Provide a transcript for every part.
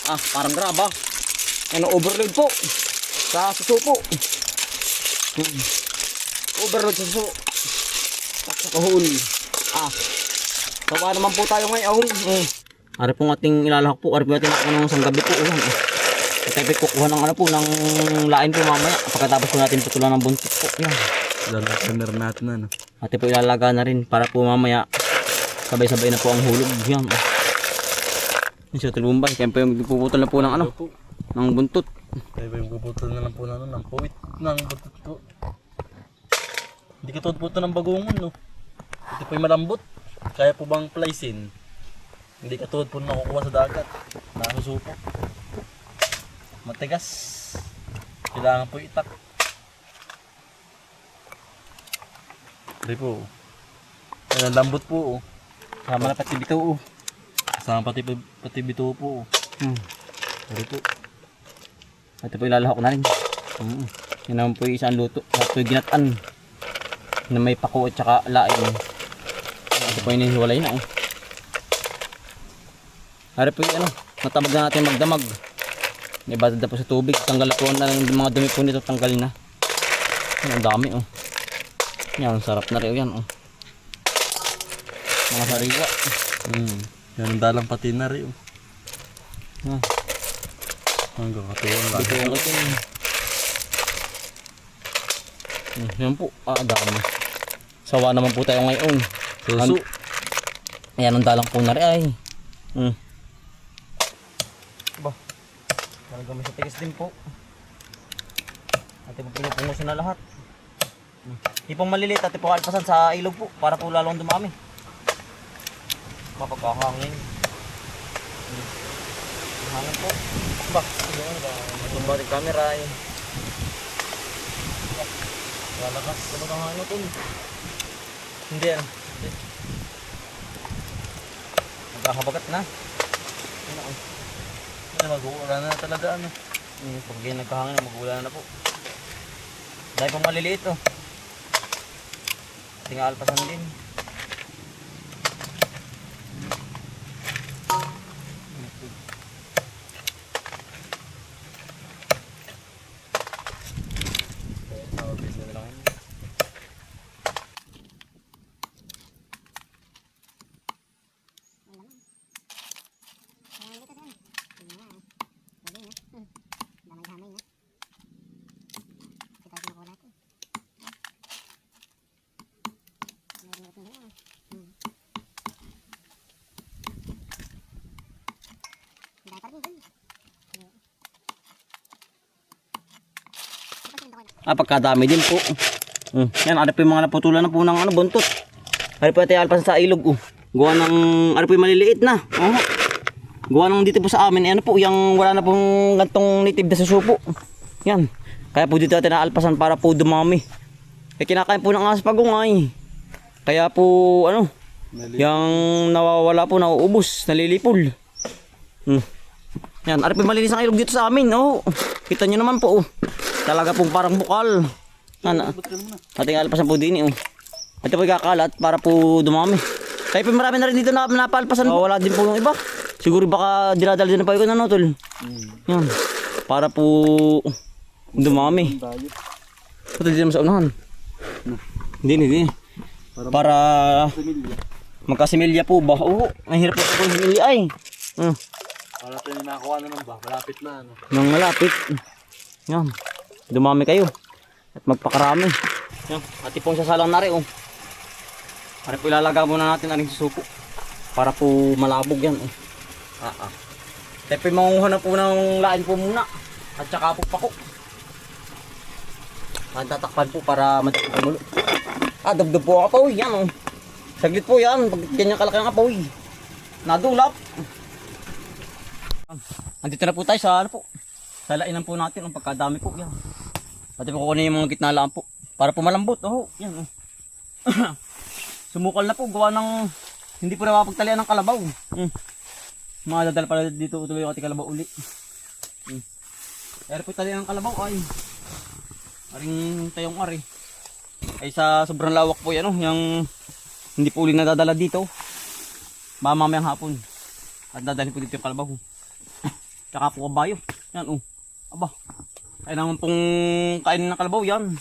Parang graba. Ano, overload po. Sa suso po. Overload sa suso. Sa kahul. Sawa naman po tayo ngayon. Ari pong ating ilalahak po. Ari po natin ako ng sanggabi po. Tayo kukuha ng ano po, ng lain po mamaya. Pagkatapos po natin tutulan ng buntot po. Yan. Lalakaner natin ano. Ate po ilalaga na rin para po mamaya sabay-sabay na po ang hulog. Yan. Yung sa Tulbumbay. Kaya po yung puputol na po ng ano. Ng buntot. Tayo ba yung puputol na lang po na ng puwit ng buntot po. Hindi ka tutut po ito ng bagungon no. Ito po yung malambot. Kaya po bang plysin? Hindi ka tutut po nakukuha sa dagat. Nakasusupo. Matigas. Kailangan po itak. Hindi po. Ayan, lambot po. Sama na pati bito. Kasama pati bito po. Hindi po. Ate po ilalahak ko na rin. Yan naman po yung isang luto. Ito po yung ginatan. Na may pako at saka laing. Ito po yung hinihiwalay na. Hari po yung ano. Natabag na natin magdamag. Ibadad na po sa tubig. Tanggal na po na yung mga dumi po nito. Tanggal na. Yan, ang dami Yan, sarap na rin yan mga sariwa. Yan ang dalang pati na rin. Hanggang katuwang lang. Dito yung ito. Yan po. Dami. Sawa naman po tayo ngayon. Suso. Ayan ang dalang po na rin ay. Talaga may sa tigas din po. Ate po pinupungusin na lahat. Ipong maliliit ate po alpasan sa ilog po para po lalong dumami. Mapagkahangin. Hangin po. Matumba rin camera eh. Lalakas. Sabag ang hangin ito. Hindi yan. Magkakabagat na. Mag-uula na talaga ano. Pag yan nagkahangin, mag-uula na po. Dahil pang maliliit Ating alpasan din. Pagkadami din po. Yan, ano po yung mga naputulan na po ng buntot. Ano po tayo alpasan sa ilog. Gawa ng, ano po yung maliliit na. Gawa ng dito po sa amin. Ano po, yung wala na pong gantong native na susupo. Yan. Kaya po dito natin naalpasan para po dumami. Kinakain po ng aso pagungay. Kaya po, ano, yung nawawala po, nauubos, nalilipol. Yan, ano po yung malinis ang ilog dito sa amin. Kita nyo naman po. Talaga pong parang bukal. Ating alpasan po din Ito po ikakalat para po dumami. Kaya po marami na rin dito na napalpasan. Wala din po yung iba. Siguro baka dinadala din na pa yung tol. Yan. Para po dumami. Ito dito sa unahan. Hindi. Para magkasimilya po ba? Mahirap po po yung similya ay. Para ito yung nakuha na ba? Malapit na ano. Nang malapit. Yan. Dumami kayo. At magpakarami. Yan. Ati pong sasalang na rin Para po ilalaga muna natin aling susupo. Para po malabog yan Tayo po mangunguha na po ng lain po muna. At saka po pako. Tatakpan po para matakpan mulo. Dagdag po ang apoy. Yan Saglit po yan. Pag ganyan kalaki ang apoy. Nadulap. Andito na po tayo sa salainan po natin ang pagkadami po yan. Pati po kukunin yung mga gitna lang po para po malambot. Yan Sumukal na po gawa ng hindi po na mapagtalian ng kalabaw. Madadala pala dito tuloy yung ating kalabaw uli. Pero po talian ng kalabaw ay aring tayong ari. Ay sa sobrang lawak po yan yung hindi po uli nadadala dito. Mamayang hapon. At dadalhin po dito yung kalabaw. Tsaka po kabayo. Yan oh. Aba. Kaya naman pong kainin ng kalabaw yan.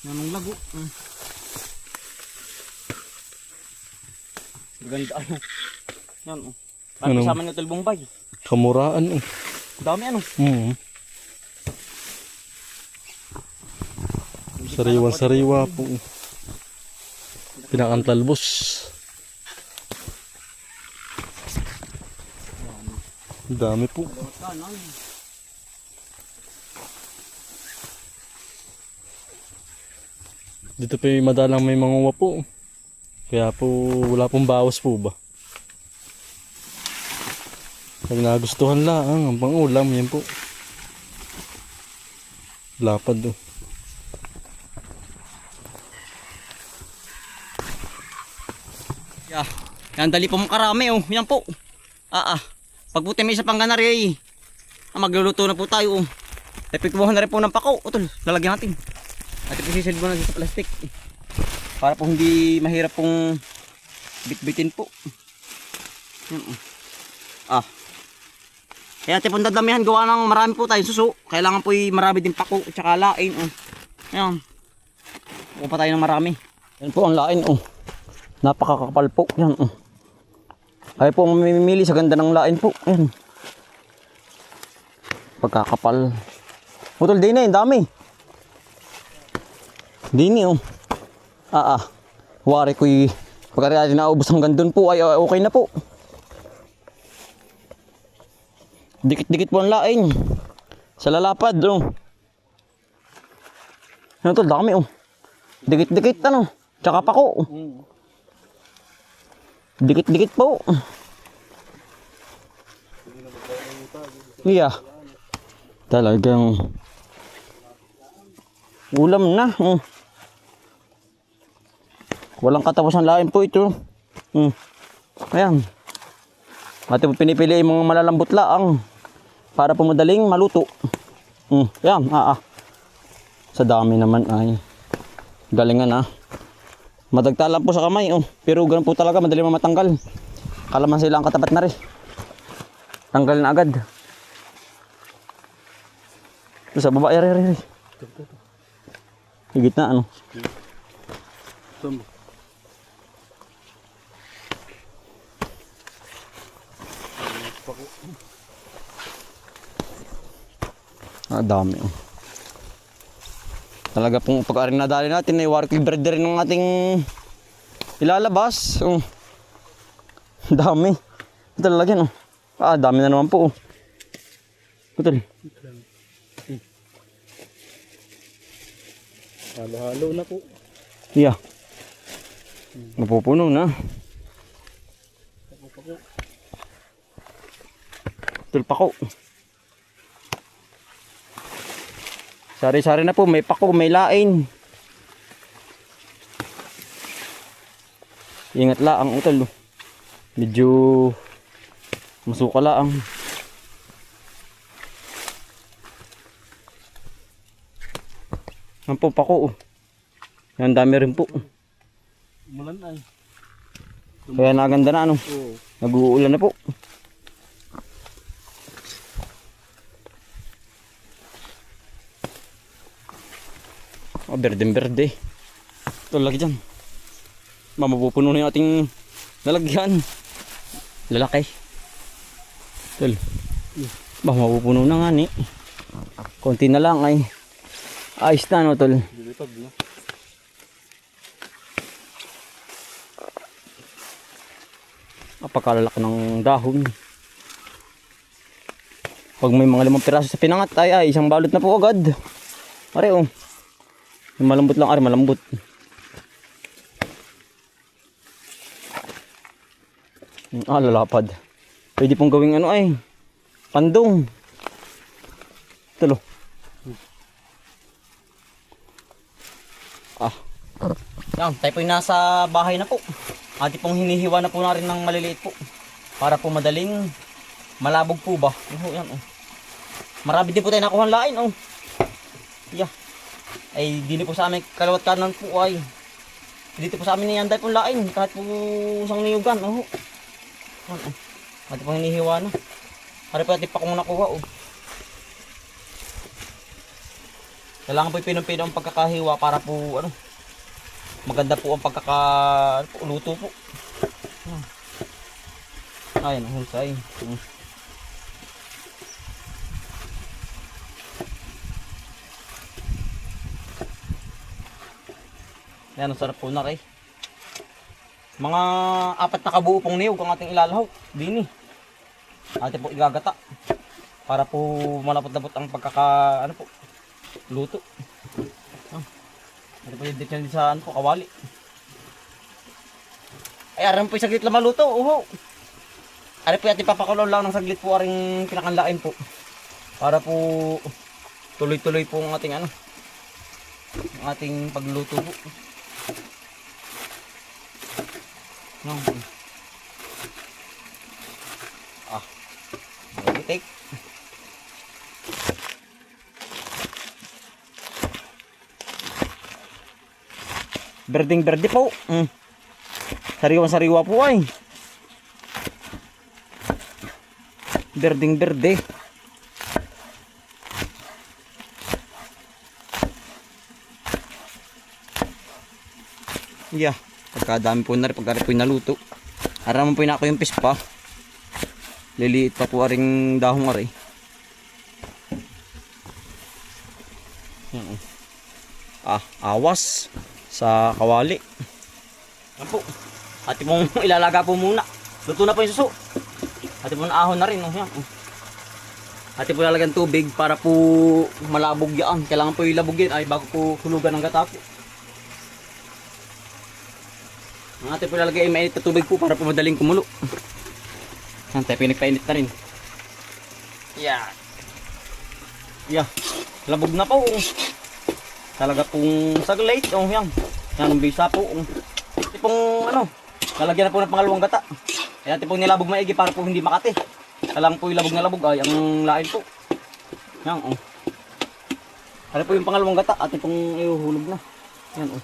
Yan ang lago. Ganda ano. Yan oh. Parang Ano? kasama ng Bombay. Kamuraan. Dami ano. Sariwan-sariwa po. Pinakantalbos. Dami po. Dito pa madalang may manguha po. Kaya po wala pong bawas po ba. Pag nagustuhan lang ang pangulam, yan po. Lapad do. Yeah. Yan dali po makarami oh. Yan po. Pag po tayo may isa pang ganari magluluto na po tayo oh. Epektuhan na rin po ng pako. Utol, lalagyan natin. At ipisilid mo na sa plastic. Para po hindi mahirap pong bitbitin po. Yan oh. Kaya tipong dadamihan gawa ng marami po tayo suso. Kailangan po marami din pako at saka lain oh. Yan. Buka pa tayo ng marami. Yan po ang lain oh. Napakakapal po. Yan oh. Kaya po mamimili sa ganda ng lain po. Yan. Pagkakapal. Utol din na dami. Dini oh. Wari ko'y pagkari natin naubos hanggang doon po ay okay na po. Dikit-dikit po ang lain. Sa lalapad oh. Ano tol, dami oh. Dikit-dikit ano. Tsaka pa ko. Dikit-dikit po. Iya. Talagang ulam na. Walang katapusan lain po ito. Ayan. Ate po pinipili yung mga malalambot laang para po madaling maluto. Ayan. Sa dami naman ay galingan madagtalan po sa kamay pero ganun po talaga madali matanggal. Kalamansi lang katapat na rin. Tanggal na agad. Ito sa baba yari. Higit na ano. Dami talaga pong pag-aring nadali natin ay working breeder ng ating ilalabas. Dami. Ito lalagyan dami na naman po. Betul. Halo-halo na po. Iya. Napupuno na. Tulpako. Sari-sari na po, may pako, may lain. Ingat lang ang utol. Medyo masuka lang. Ang po pako. Yan dami rin po. Umulan ay. Kaya naganda na ano. Nag-uulan na po. Berde-berde. Ito lagi dyan. Mapupuno na yung ating lalagyan. Lalaki. Ito. Mapupuno na nga ni. Konti na lang ay. Ayos na no tol. Dilipad na. Napakalalaki ng dahon. Pag may mga 5 piraso sa pinangat ay isang balot na po agad. Pare yung malambot lang malambot. Lalapad. Pwede pong gawing ano ay pandong. Tulo. Yan, tayo po yung nasa bahay na po. Ati pong hinihiwa na po na rin ng maliliit po. Para po madaling malabog po ba. Yan Marami din po tayo nakuha ng lain Yeah. Ay dito po sa amin kalawat kanan po ay. Dito po sa amin niyanday po lain kahit po isang niyugan. Ati pong hinihiwa na. Hari pa natin pa kung nakuha oh. Kailangan po pinong-pino ang pagkakahiwa para po ano, maganda po ang pagkakaluto po. Ayun, husay. Yan, ang sarap po na rin. Mga 4 na kabuo pong niyog ang ating ilalahok. Dini. Ating po igagata. Para po malapot-lapot ang ano po, luto. Ito po yung dityan sa ano po, kawali. Ay, aram po yung saglit lang maluto. Uho. Ari po ating papakulo lang ng saglit po aring pinakanlain po. Para po tuloy-tuloy po ang ating ano, ang ating pagluto po. No. Take. Berding-berde po. Sariwa-sariwa po ay. Berding-berde. Yeah, pagkadami po na rin, pagkari po yung naluto. Haraman po yung ako yung pispa. Liliit pa po aring dahong aray. Awas sa kawali. Yan po. Ati pong ilalaga po muna. Luto na po yung suso. Ati pong ahon na rin. Oh, yan. Ati po lalagyan tubig para po malabog yan. Kailangan po ilabog yan ay bago po hulugan ng gata po. Ang ati po lalagay ay mainit na tubig po para po madaling kumulo. Yan tayo pinagpainit na rin. Yeah. Yeah. Labog na po. Talaga pong saglate. Oh, yan. Yan ang bisa po. Ito pong ano, lalagyan na po ng pangalawang gata. Kaya ito pong nilabog maigi para po hindi makati. Kailangan po ilabog na labog ay ang lain po. Yan oh. Ano po yung pangalawang gata at itong ihuhulog na. Yan oh.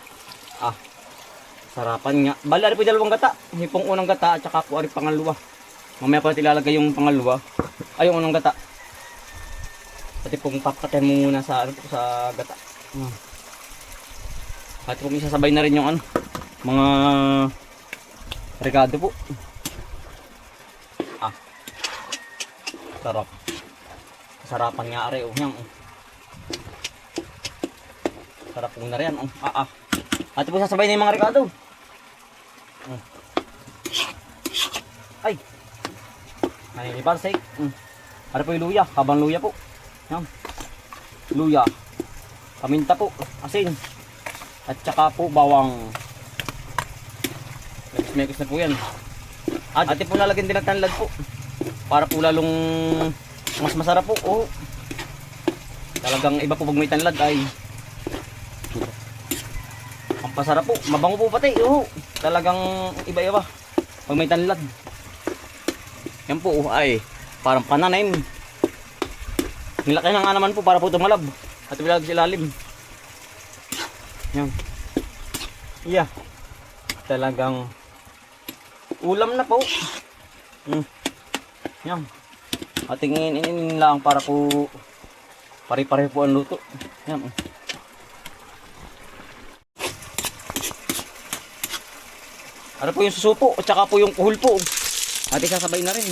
Sarapan nga. Bali ari po yung dalawang gata. Yung pong unang gata at saka po ari pangalawa. Mamaya po natin ilalagay yung pangalawa. Ay yung unang gata. At pong papatayin mo muna sa ano po sa gata. At pong isasabay na rin yung ano, mga regado po. Sarap. Sarapan nga are oh, yang. Sarap po na rin oh. At po sasabay na yung mga regado. Ay. Naninibarsay. Ano po yung luya, kabang luya po. Yan. Luya. Paminta po, asin. At saka po bawang. Mekos na po yan. At po lalagyan din ng tanlad po. Para po lalong mas masarap po. Oh. Talagang iba po pag may tanlad ay ang pasarap po. Mabango po pati. Oh. Talagang iba-iba pag may tanlad. Yan po ay parang pananim. Nilaki na nga naman po para po tumalab. At ilalagay sa ilalim. Yan. Yeah. Talagang ulam na po. Yan. Ating inin lang para po pare-pare po ang luto. Yan. Ano po yung susupo at saka po yung kuhol po. At isasabay na rin.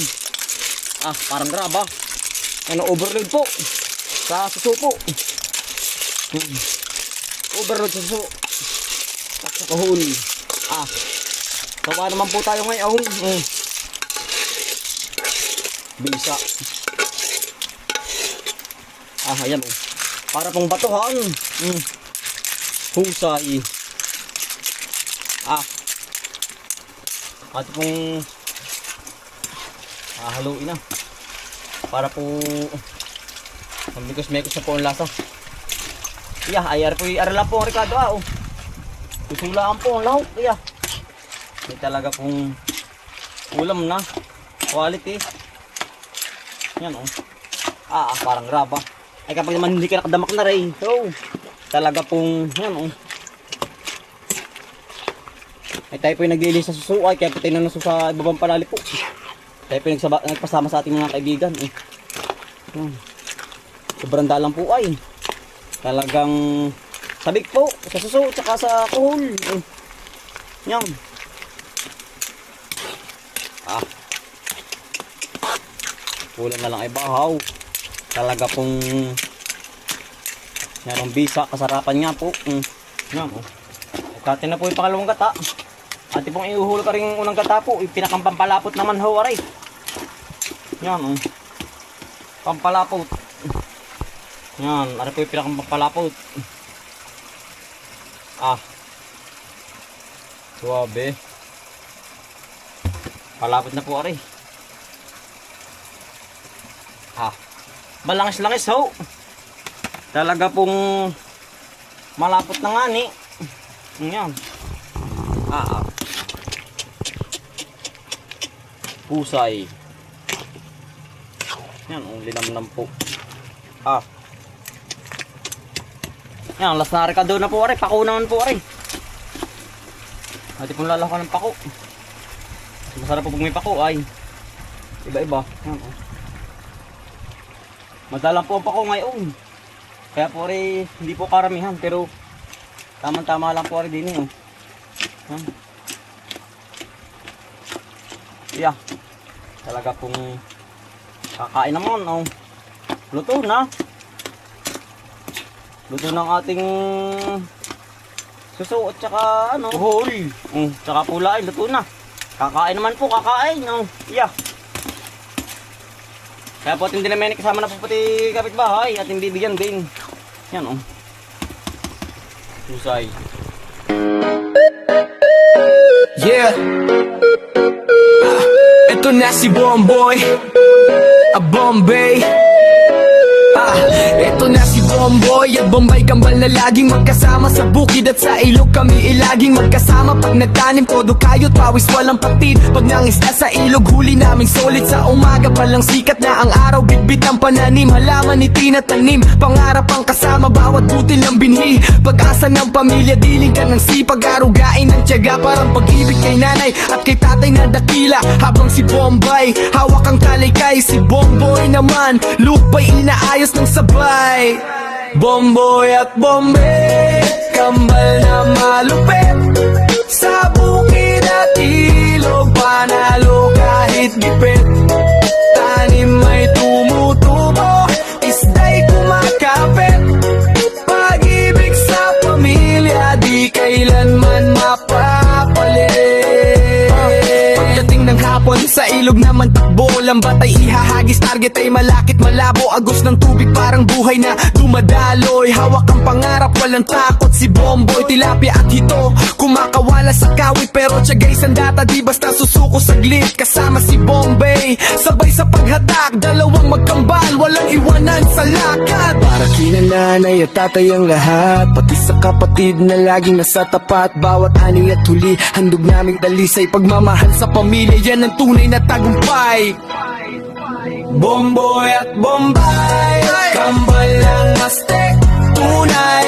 Parang graba. Ano, overload po. Sa susupo. Overload sa suso. Sa kuhol. Sawa naman po tayo ngayon. Bisa. Ayan oh. Para pong batuhan. Husay. At pong haluin na. Para po mekos na po ang lasa. Ayar po arala po ang Ricardo oh. Susulaan po ang lahok. May talaga pong ulam na. Quality. Yan oh. Parang graba. Ay kapag naman hindi ka nakadamak na rin. So, talaga pong yan oh. Ay tayo po yung naglilinis sa susuay kaya pati na naso sa ibabang panali po. Tayo nagpasama sa ating mga kaibigan. Sobrang dalang po ay. Talagang sabik po sa suso tsaka sa kuhol. Yan. Kulang na lang ay bahaw. Talaga pong yan ang bisa, kasarapan niya po. Yan. Kati na po yung pangalawang gata. At pong iuhulog ka rin yung unang gata po. Yung pinakampampalapot naman ho, aray. Yan. Pampalapot. Yan. Aray po yung pinakampampalapot. Suwabe. Palapot na po, aray. Malangis-langis ho. Talaga pong malapot na nga ni. Yan. Pusay. Yan, ang linamnam po. Yan, last na rekado na po, aray. Pako naman po, aray. Ati pong lalakan ng pako. Masarap po pong may pako ay iba-iba. Yan, madalang po ang pako ngayon. Kaya po rin hindi po karamihan pero tamang-tama lang po rin din eh. Yan. Yeah. Talaga pong kakain naman. Luto na. Luto ng ating suso at saka kuhol. Tsaka pula ay luto na. Kakain naman po, kakain. Yeah. Kaya po ating dinameni kasama na po pati kapitbahay at hindi bibigyan din. Yan Pusay. Yeah. Ito na si Bomboy, Bombay. Ito na si Bomboy at Bombay Kambal na laging magkasama sa bukid at sa ilog kami ilaging magkasama. Pag nagtanim todo kayot pawis walang patid. Pag nangisda sa ilog huli naming solid. Sa umaga palang sikat na ang araw bitbit ang pananim. Halaman ni tinatanim pangarap ang kasama bawat butil ng binhi. Pag-asa ng pamilya diling ka ng sipag. Arugain ng tiyaga parang pag-ibig kay nanay at kay tatay na dakila. Habang si Bombay hawak ang kalaykay. Si Bomboy naman lupay inaayos ng sabay. Bomboy at Bombay kambal na malupit. Sa bukid at ilog panalo kahit gipit. Tanim may tumutubo, isda'y kumakapit. Pag-ibig sa pamilya di kailanman mapapalit. Pagdating ng hapon sa ilog naman takbo. Lambat ay ihahagis, target ay malakit malabo. Agos ng tubig parang buhay na dumadaloy. Hawak ang pangarap, walang takot si Bomboy. Tilapia at hito, kumakawala sa kawit. Pero tiyagay sandata, di basta susuko saglit. Kasama si Bombay, sabay sa paghatak. Dalawang magkambal, walang iwanan sa lakad. Para kina nanay at tatay ang lahat, pati sa kapatid na laging nasa tapat. Bawat ani at huli, handog naming dalisay. Pagmamahal sa pamilya, yan ang tunay na tagumpay. Bomboy at Bombay, kambal ng Aztec, tunay.